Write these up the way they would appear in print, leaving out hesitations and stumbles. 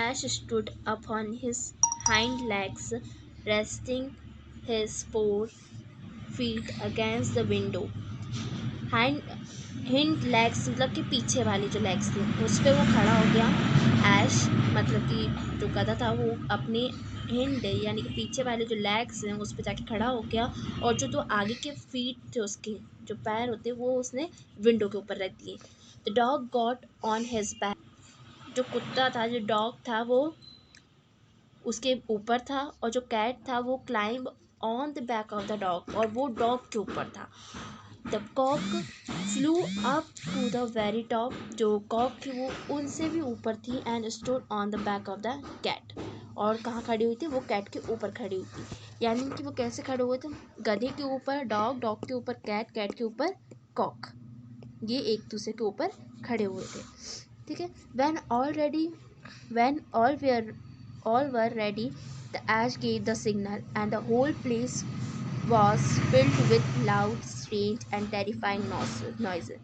Ash stood upon his hind legs, resting his feet against the window. Hind hind legs मतलब कि पीछे वाली जो लेग्स थी उस पर वो खड़ा हो गया। ऐश मतलब कि जो गधा था वो अपने हिंड यानी कि पीछे वाले जो लेग्स हैं उस पर जाके खड़ा हो गया, और जो तो आगे के फीट थे उसके जो पैर होते वो उसने विंडो के ऊपर रख दिए। The dog got on his back. जो कुत्ता था जो डॉग था वो उसके ऊपर था, और जो कैट था वो climb on the back of the dog, और वो डॉग के ऊपर था। The cock flew up to the very top. जो कॉक थी वो उनसे भी ऊपर थी, and stood on the back of the cat. और कहाँ खड़ी हुई थी? वो कैट के ऊपर खड़ी हुई थी। यानी कि वो कैसे खड़े हुए थे? गधे के ऊपर डॉग, डॉग के ऊपर कैट, कैट के ऊपर कॉक, ये एक दूसरे के ऊपर खड़े हुए थे। ठीक है। When all were ready, the ash gave the signal, and the whole place was filled with loud, strange, and terrifying noises.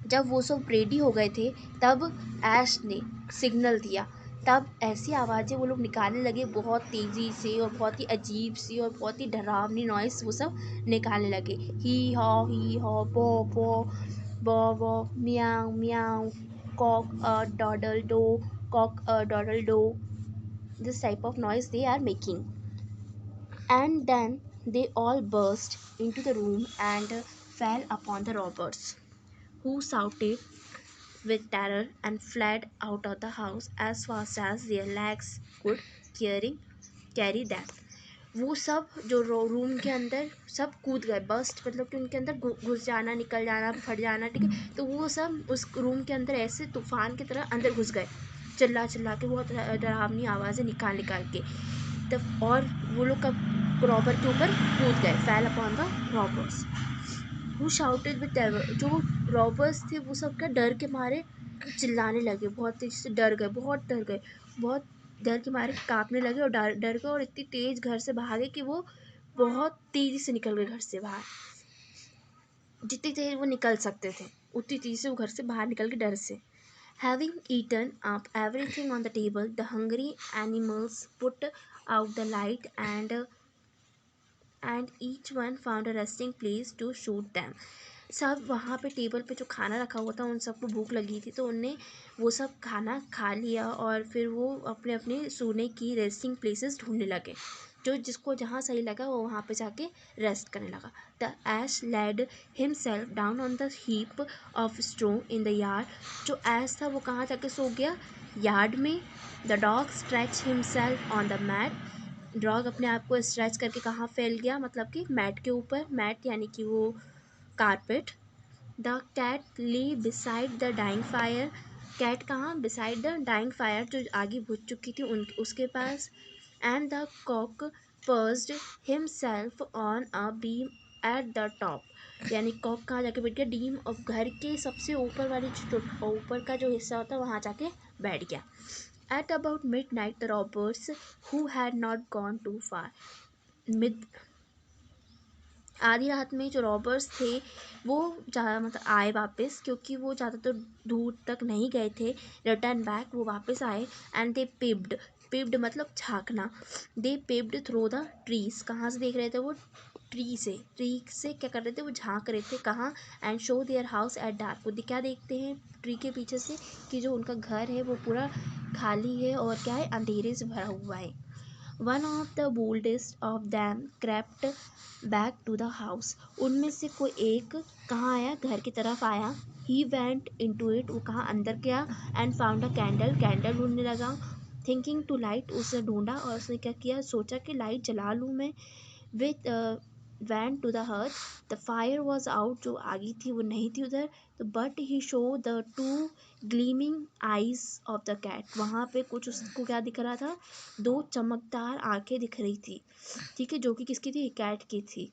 जब वो सब रेडी हो गए थे तब ऐश ने सिग्नल दिया। तब ऐसी आवाज़ें वो लोग निकालने लगे बहुत तेज़ी से, और बहुत ही अजीब सी और बहुत ही डरावनी नॉइस वो सब निकालने लगे। ही हॉ बो बो बो bow, meow meow, cock a doodle doo, cock a doodle doo, this type of noise they are making. And then they all burst into the room and fell upon the robbers, who shouted with terror and fled out of the house as fast as their legs could carry them. वो सब जो room के अंदर सब कूद गए। Bast मतलब कि उनके अंदर घुस जाना, निकल जाना, फट जाना। ठीक है। तो वो सब उस रूम के अंदर ऐसे तूफान की तरह अंदर घुस गए, चिल्ला चिल्ला के, बहुत डरावनी आवाज़ें निकाल निकाल के। तब और वो लोग कब रॉबर के ऊपर कूद गए। फैल upon the robbers who shouted with terror. जो रॉबर्स थे वो सब का डर के मारे चिल्लाने लगे, बहुत तेज से डर गए, बहुत डर के मारे कांपने लगे, और डर गए, और इतनी तेज घर से भागे कि वो बहुत तेज़ी से निकल गए घर से बाहर। जितनी तेज वो निकल सकते थे उतनी तेज़ी से वो घर से बाहर निकल के डर से। Having eaten up everything on the table, the hungry animals put out the light, and each one found a resting place to shoot them. सब वहाँ पे टेबल पे जो खाना रखा हुआ था उन सबको भूख लगी थी, तो उनने वो सब खाना खा लिया, और फिर वो अपने अपने सोने की रेस्टिंग प्लेसेस ढूंढने लगे। जो जिसको जहाँ सही लगा वो वहाँ पे जाके रेस्ट करने लगा। The ass laid himself down on the heap of straw in the yard. जो ऐश था वो कहाँ जाके सो गया? यार्ड में। The dog stretch himself on the mat. Dog अपने आप को स्ट्रेच करके कहाँ फैल गया? मतलब कि मैट के ऊपर। मैट यानी कि वो carpet. The cat lay beside the dying fire. Cat कहाँ? बिसाइड द डाइंग फायर, जो आगे बुझ चुकी थी उसके पास। And the cock perched himself on a beam at the top. यानी कॉक कहाँ जाके बैठ गया? डीम ऑफ घर के सबसे ऊपर वाली जो ऊपर का जो हिस्सा होता है वहाँ जाके बैठ गया। At about midnight, the robbers, who had not gone too far, mid आधी रात में जो रॉबर्स थे वो ज़्यादा मतलब आए वापस, क्योंकि वो ज़्यादा तो दूर तक नहीं गए थे। रिटर्न बैक, वो वापस आए। एंड दे पिप्ड मतलब झाँकना। दे पिप्ड थ्रू द ट्रीज। कहाँ से देख रहे थे वो? ट्री से क्या कर रहे थे? वो झाँक रहे थे। कहाँ? And show their house at dark. वो क्या देखते हैं ट्री के पीछे से? कि जो उनका घर है वो पूरा खाली है, और क्या है? अंधेरे से भरा हुआ है। One of the boldest of them crept back to the house. उनमें से कोई एक कहाँ आया? घर की तरफ आया। He went into it. वो कहाँ? अंदर गया। And found a candle. Candle ढूंढने लगा। Thinking to light. उसने ढूंढा और उसने क्या किया? सोचा कि लाइट जला लूँ मैं। With went to the hearth. The fire was out. जो आगी थी वो नहीं थी उधर। तो but he showed the two gleaming eyes of the cat. वहाँ पे कुछ उसको क्या दिख रहा था? दो चमकदार आंखें दिख रही थी। ठीक है। जो कि किसकी थी? कैट की थी।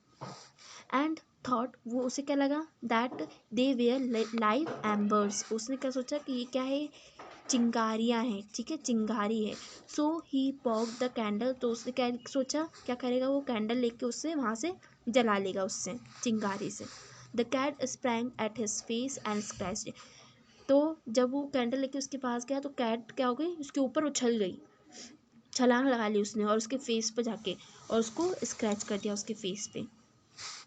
एंड थॉट, वो उसे क्या लगा? That they were live embers. उसने क्या सोचा कि ये क्या है? चिंगारियाँ हैं। ठीक है, चिंगारी है। सो ही पॉक द कैंडल। तो उसने क्या सोचा? क्या करेगा? वो कैंडल लेके उससे वहाँ से जला लेगा, उससे चिंगारी से। The cat sprang at his face and scratched. तो जब वो कैंडल लेके उसके पास गया तो कैट क्या हो गई, उसके ऊपर उछल गई, छलांग लगा ली उसने और उसके फेस पे जाके और उसको स्क्रैच कर दिया उसके फेस पे।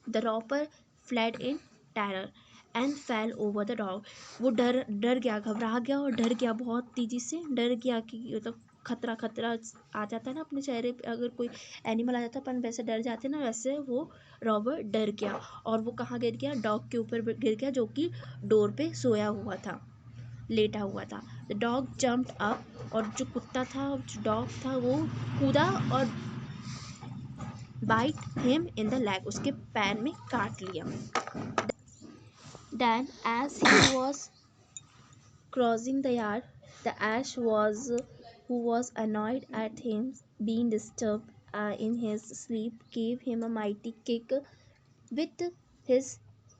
The robber fled in terror and fell over the dog. वो डर डर गया, घबरा गया और डर गया, बहुत तेजी से डर गया कि मतलब खतरा खतरा आ जाता है ना अपने चेहरे पे, अगर कोई एनिमल आ जाता है अपन वैसे डर जाते हैं ना, वैसे वो रॉबर डर गया और वो कहाँ गिर गया, डॉग के ऊपर गिर गया जो कि डोर पे सोया हुआ था, लेटा हुआ था। द डॉग जम्प्ड अप, और जो कुत्ता था, जो डॉग था, वो कूदा और bite him in the leg, उसके पैर में काट लिया। Then as he was crossing the yard, the ash was who was annoyed at him being disturbed in his sleep, gave him a mighty kick with his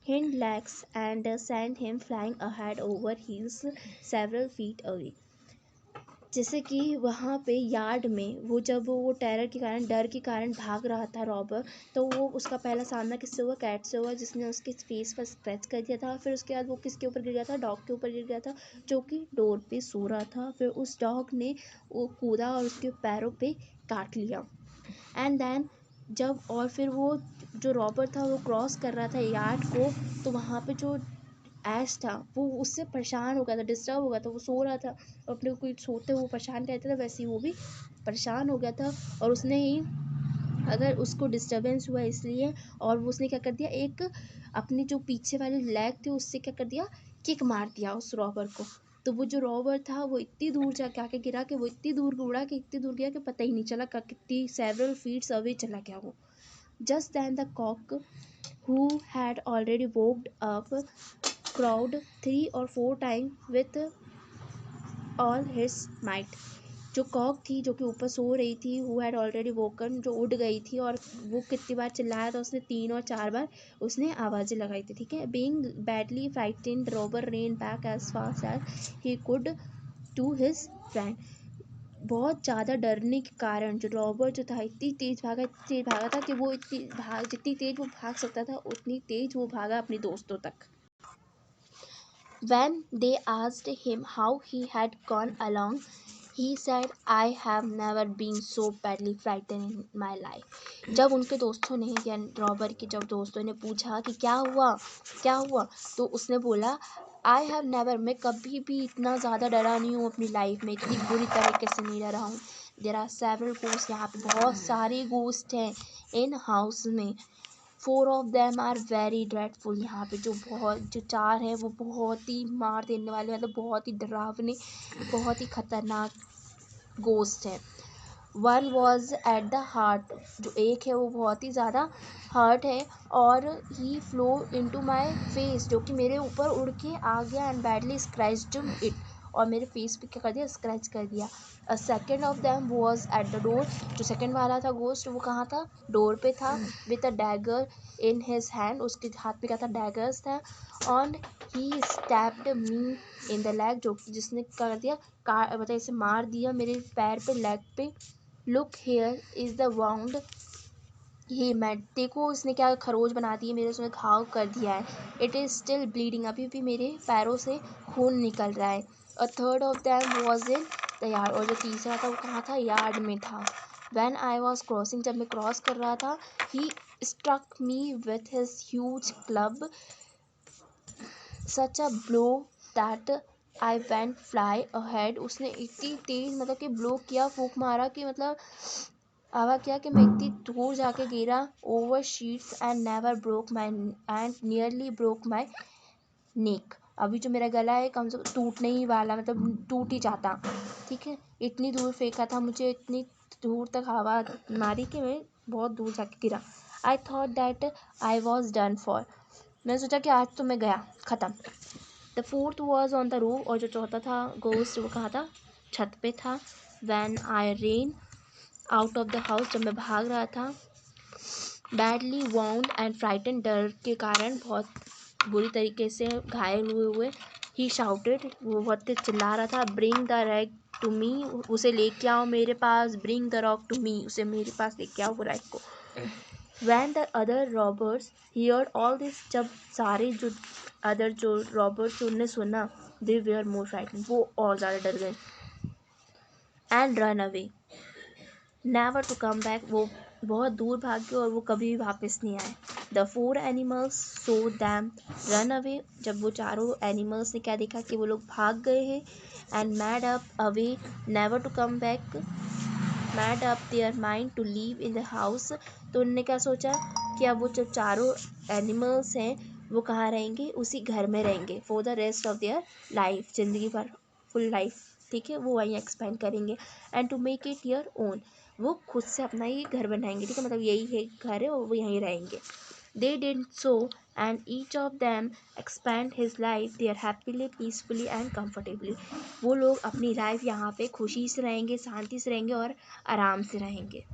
hind legs and sent him flying ahead over heels several feet away. जैसे कि वहाँ पे yard में वो जब वो terror के कारण, डर के कारण भाग रहा था रॉबर, तो वो उसका पहला सामना किससे हुआ, कैट से हुआ, जिसने उसके फेस पर स्क्रैच कर दिया था। फिर उसके बाद वो किसके ऊपर गिर गया था, डॉग के ऊपर गिर गया था जो कि डोर पे सो रहा था। फिर उस डॉग ने वो कूदा और उसके पैरों पे काट लिया। एंड देन जब और फिर वो जो रॉबर था वो क्रॉस कर रहा था यार्ड को, तो वहाँ पे जो ऐश था वो उससे परेशान हो गया था, डिस्टर्ब हो गया था, वो सो रहा था, अपने कोई सोते हुए परेशान रहता था वैसे ही वो भी परेशान हो गया था। और उसने ही अगर उसको डिस्टर्बेंस हुआ इसलिए, और वो उसने क्या कर दिया, एक अपनी जो पीछे वाली लेग थी उससे क्या कर दिया, किक मार दिया उस रॉबर को। तो वो जो रॉबर था वो इतनी दूर जाके आके गिरा कि वो इतनी दूर उड़ा कि इतनी दूर गया कि पता ही नहीं चला कितनी सेवरल फीट्स अवे चला गया वो। Just then the cock who had already woke up crowed 3 or 4 times with all his might। जो कॉक थी जो कि ऊपर सो रही थी, हु हैड ऑलरेडी वोकन, जो उठ गई थी, और वो कितनी बार चिल्लाया था उसने, 3 और 4 बार उसने आवाज़ें लगाई थी, ठीक है। Being badly frightened robber ran back as fast as he could to his friend. बहुत ज़्यादा डरने के कारण जो रॉबर जो था इतनी तेज़ भागा था कि वो जितनी तेज़ वो भाग सकता था उतनी तेज़ वो भागा अपने दोस्तों तक। When they asked him how he had gone along, he said, I have never been so badly frightened in my life। जब उनके दोस्तों ने या रॉबर के जब दोस्तों ने पूछा कि क्या हुआ क्या हुआ, तो उसने बोला, आई हैव नेवर, मैं कभी भी इतना ज़्यादा डरा नहीं हूँ अपनी लाइफ में, इतनी बुरी तरीके से नहीं डरा हूँ। देर आर सेवरल गोस्ट, यहाँ पे बहुत सारे गोस्ट हैं इन हाउस में। 4 of them are very dreadful, यहाँ पे जो 4 हैं वो बहुत ही मार देने वाले, मतलब बहुत ही डरावने, बहुत ही खतरनाक गोस्ट है। 1 वॉज एट द हार्ट, जो एक है वो बहुत ही ज़्यादा हर्ट है, और ही फ्लो इनटू माय फेस, जो कि मेरे ऊपर उड़ के आ गया, एंड बैडली स्क्रैच्ड इट, और मेरे फेस पे क्या कर दिया, स्क्रैच कर दिया। A second of them was at the door, जो सेकेंड वाला था गोस्ट वो कहाँ था, डोर पे था, with a dagger in his hand, उसके हाथ में क्या था, डैगर्स था। On he stabbed me in the leg, जो जिसने क्या कर दिया, मतलब इसे मार दिया मेरे पैर पे, लेग पे। Look here is the wound he made, देखो उसने क्या खरोच बना दी है मेरे, उसने घाव कर दिया है। इट इज़ स्टिल ब्लीडिंग, अभी भी मेरे पैरों से खून निकल रहा है। A third of them was in the yard, और जो तीसरा था वो कहाँ था, यार्ड में था। व्हेन आई वॉज क्रॉसिंग, जब मैं क्रॉस कर रहा था, he struck me with his huge club such a blow that I went fly ahead, उसने इतनी तेज मतलब कि ब्लो किया, फूंक मारा कि मतलब आवा क्या कि मैं इतनी दूर जाके गिरा। Over sheets and never broke my, and nearly broke my neck, अभी जो मेरा गला है कम से कम टूटने ही वाला, मतलब टूट ही जाता, ठीक है। इतनी दूर फेंका था मुझे, इतनी दूर तक हवा मारी कि मैं बहुत दूर जाके गिरा। I thought that I was done for, मैंने सोचा कि आज तो मैं गया, ख़त्म। The fourth was on the roof, और जो चौथा था गोस्ट वो कहाँ था, छत पे था। When I rain out of the house, जब मैं भाग रहा था, बैडली वाउंड एंड फ्राइटन, डर के कारण बहुत बुरी तरीके से घायल हुए। ही शाउटेड, वो बहुत चिल्ला रहा था, bring the rag to me, उसे लेके आओ मेरे पास, bring the rock to me, उसे मेरे पास लेके आओ वो रैग को। When the other robbers heard all this, जब सारे जो अदर जो रॉबर्स उनने सुना दे वेयर मोर फ्राइटन, वो और ज़्यादा डर गए। And run away never to come back, वो बहुत दूर भाग गए और वो कभी भी वापस नहीं आए। The four animals so them run away, जब वो चारों एनिमल्स ने क्या देखा कि वो लोग भाग गए हैं। And made up away never to come back, made up their mind to live in the house, तो उनने क्या सोचा कि अब वो जो चारों एनिमल्स हैं वो कहाँ रहेंगे, उसी घर में रहेंगे for the rest of their life, ज़िंदगी भर, फुल लाइफ, ठीक है, वो वहीं एक्सपेंड करेंगे। And to make it your own, वो खुद से अपना ही घर बनाएंगे, ठीक है, मतलब यही है घर है और वो यहीं रहेंगे। They did so and each of them expend his life there happily peacefully and comfortably, वो लोग अपनी लाइफ यहाँ पे खुशी से रहेंगे, शांति से रहेंगे और आराम से रहेंगे।